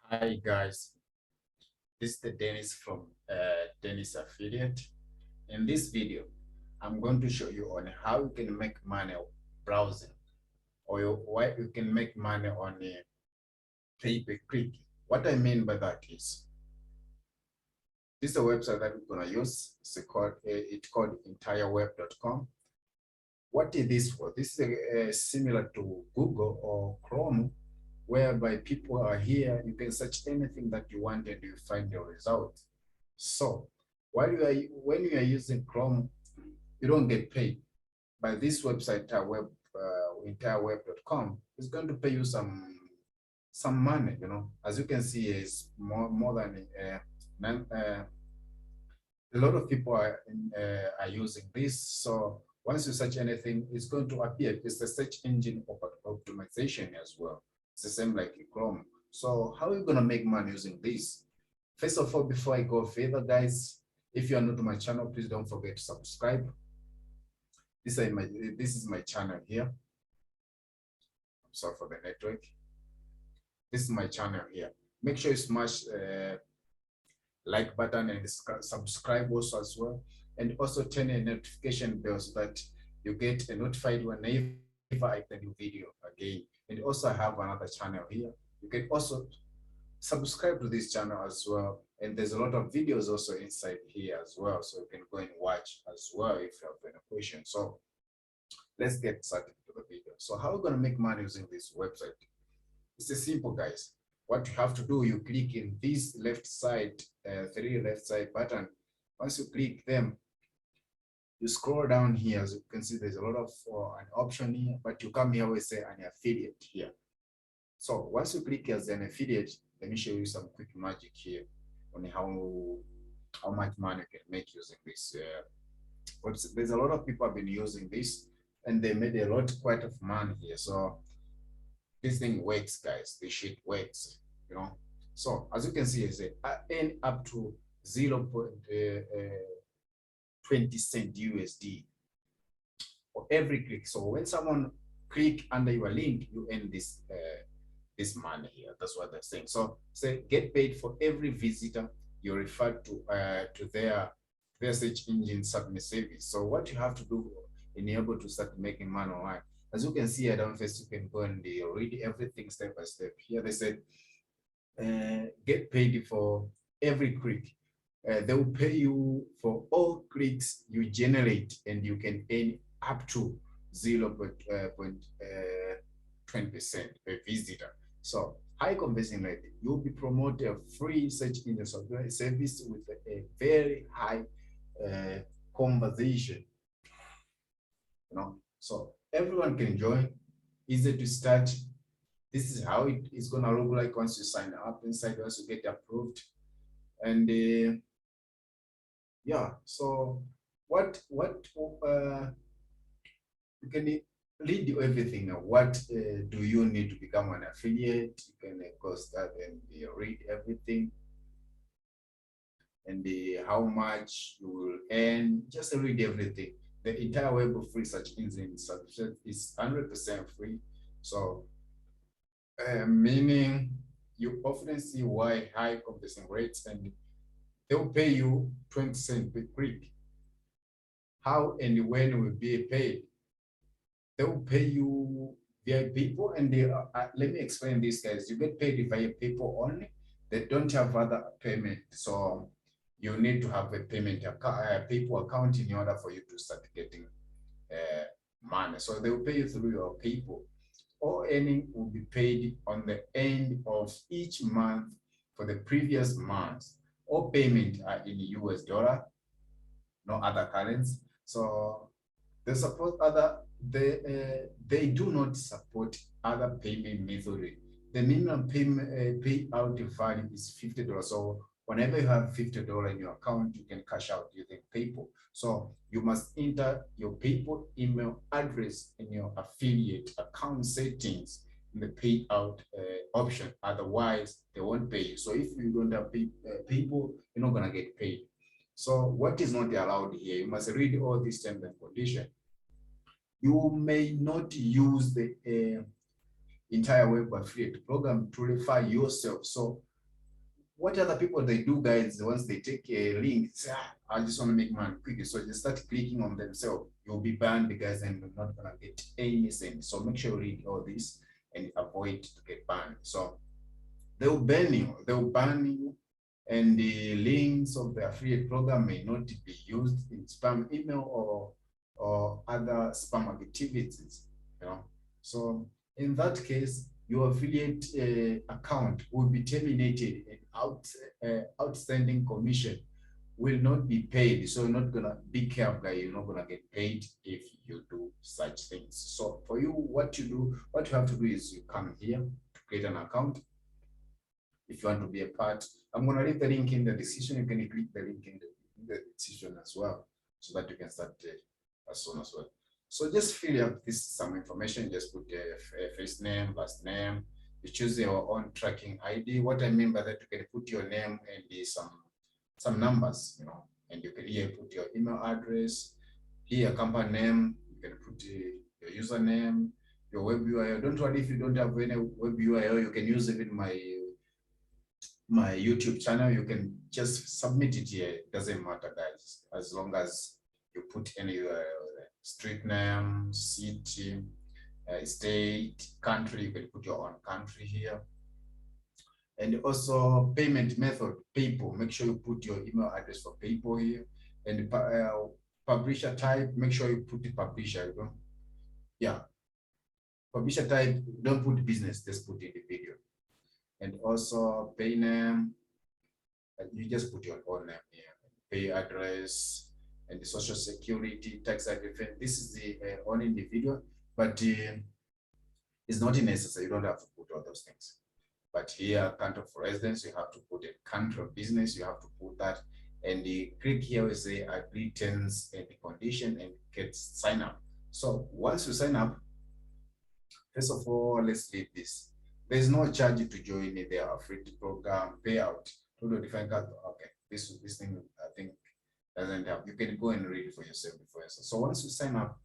Hi guys, this is the Dennis from Dennis Affiliate. In this video, I'm going to show you on how you can make money browsing or why you can make money on a pay-per-click. What I mean by that is, this is a website that we're gonna use. It's called Entireweb.com. What is this for? This is similar to Google or Chrome, whereby people are here, you can search anything that you want and you find your result. So when you are using Chrome, you don't get paid. But this website, Entireweb.com, is going to pay you some money. As you can see, is more than a lot of people are using this. So once you search anything, it's going to appear. It's a search engine optimization as well. It's the same like Chrome. So how are you going to make money using this? First of all, before I go further, guys, if you are new to my channel, please don't forget to subscribe. This is my channel here. I'm sorry for the network. This is my channel here. Make sure you smash like button and subscribe also as well, and also turn a notification bell so that you get notified whenever I upload a new video again. And also I have another channel here. You can also subscribe to this channel as well, and there's a lot of videos also inside here as well, so you can go and watch as well if you have any questions. So let's get started to the video. So how are we going to make money using this website? It's a simple, guys. What you have to do, you click in this left side, three left side button. Once you click them, you scroll down here. As you can see, there's a lot of an option here, but you come here, we say an affiliate here. So once you click as an affiliate, let me show you some quick magic here on how much money you can make using this website. There's a lot of people have been using this, and they made quite of money here. So this thing works, guys. This shit works, So as you can see, I earn up to 0.20 cent USD for every click. So when someone click under your link, you earn this money here. That's what they're saying. So say get paid for every visitor you refer to their search engine submit service. So what you have to do in able to start making money online, as you can see here down first, you can go and read everything step by step. Here they said get paid for every click. They will pay you for all clicks you generate, and you can earn up to 0.20% per visitor. So high conversion rate. You'll be promoted a free search engine service with a very high conversation. So everyone can join. Easy to start. This is how it is gonna look like once you sign up inside, once you get approved. And yeah, so what you can lead you everything. What do you need to become an affiliate? You can go start and read everything, and how much you will earn. Just read everything. The entire web of free search engine subscription is 100% free. So meaning you often see why high conversion rates, and they'll pay you 20 cents per click. How and when will be paid? They will pay you via people, and let me explain this, guys. You get paid via people only. They don't have other payment, so you need to have a payment people account in order for you to start getting money. So they will pay you through your people. All earning will be paid on the end of each month for the previous month. All payment are in US dollar, no other currency. So they support they do not support other payment method. The minimum payout value is $50. So whenever you have $50 in your account, you can cash out using PayPal. So you must enter your PayPal email address in your affiliate account settings in the payout option. Otherwise, they won't pay you. So if you don't have PayPal, you're not gonna get paid. So what is not allowed here? You must read all these terms and conditions. You may not use the Entireweb affiliate program to refer yourself. So what other people they do, guys, once they take a link, say, I just want to make money quickly. So they start clicking on themselves. You'll be banned, guys, and you're not gonna get any sense. So make sure you read all this and avoid to get banned. So they'll ban you. They'll ban you, and the links of the affiliate program may not be used in spam email or other spam activities. You know, so in that case, your affiliate account will be terminated, and outstanding commission will not be paid. So you're not gonna be careful, guys. You're not gonna get paid if you do such things. So for you, what you have to do is you come here to create an account. If you want to be a part, I'm gonna leave the link in the description. You can click the link in the description as well, so that you can start as soon as well. So just fill up some information. Just put a first name, last name. You choose your own tracking ID. What I mean by that, you can put your name and some numbers, you know, and you can here put your email address. Here, company name. You can put your username, your web URL. Don't worry if you don't have any web URL. You can use even my YouTube channel. You can just submit it here. It doesn't matter, guys, as long as you put any URL. Street name, city, state, country. You can put your own country here. And also payment method, PayPal. Make sure you put your email address for PayPal here. And publisher type, make sure you put the publisher. You know? Yeah. Publisher type, don't put business, just put individual. And also pay name, you just put your own name here. Pay address, and the social security, tax agreement. This is the own individual, but it's not necessary. You don't have to put all those things. But here, country of residence, you have to put a country of business. You have to put that, and the click here is the agree terms and the condition, and get sign up. So once you sign up, first of all, let's leave this. There's no charge to join the affiliate program. Payout. Okay, this thing I think doesn't have. You can go and read it for yourself before yourself. So once you sign up,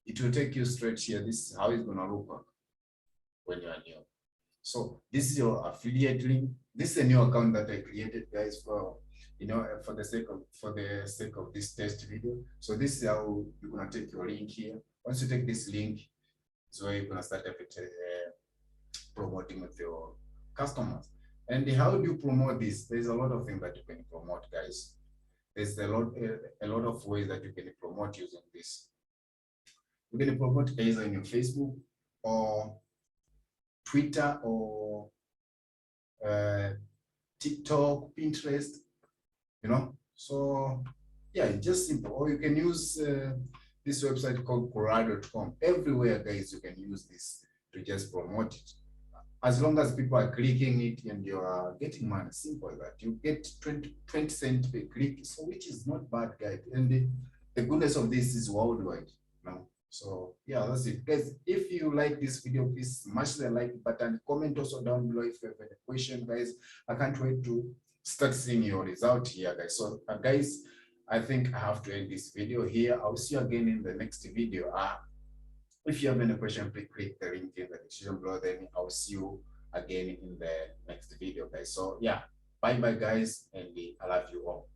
it will take you straight here. This is how it's gonna look when you are new. So this is your affiliate link. This is a new account that I created, guys, for for the sake of this test video. So this is how you're gonna take your link here. Once you take this link, so you're gonna start promoting with your customers. And how do you promote this? There's a lot of things that you can promote, guys. There's a lot of ways that you can promote using this. You can promote either on your Facebook or Twitter or TikTok, Pinterest, you know. So yeah, it's just simple. Or you can use this website called Quora.com. Everywhere, guys, you can use this to just promote it. As long as people are clicking it and you are getting money, simple as that. You get 20 cents per click, so which is not bad, guys. And the goodness of this is worldwide now. So yeah, that's it, guys. If you like this video, please smash the like button. Comment also down below if you have any question, guys. I can't wait to start seeing your result here, guys. So guys, I think I have to end this video here. I'll see you again in the next video. If you have any question, please click the link in the description below. Then I'll see you again in the next video, guys. So yeah, bye bye, guys, and I love you all.